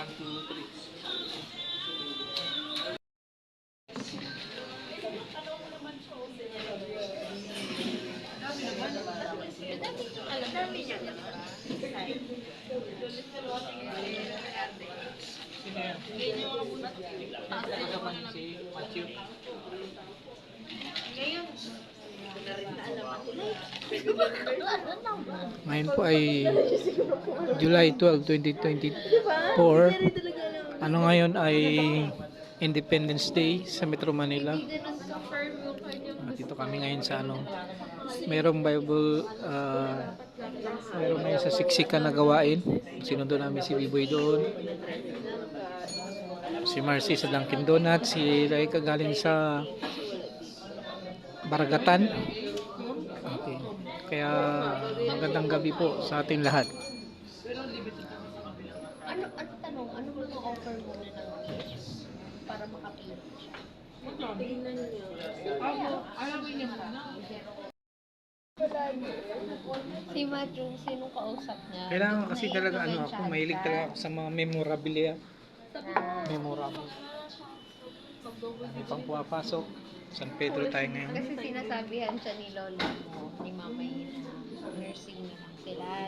2, 3. Alam namin niya naman. Sino yan? Ito naman si Matthew. Ngayon, na rin na alam ako na. Ngayon po ay July 12, 2024. Ano ngayon ay Independence Day sa Metro Manila. At dito kami ngayon sa merong Bible, merong ngayon sa siksika na gawain. Sinundo namin si Biboy doon. Si Marcy sa Dunkin Donuts, si Raika galing sa Baragatan. Okay. Kaya magandang gabi po sa ating lahat. Ano tanong? Ano mga offer mo na para makapili siya? Tingnan niyo. Alam mo niya muna. Si Matthew, sinong kausap niya? Kailangan kasi talaga ako, mahilig talaga ako sa mga memorabilia. Memorable. May pang pumapasok. San Pedro tayo ngayon. Kasi sinasabihan siya ni Lola mo, ni Mama Ina, nursing sila.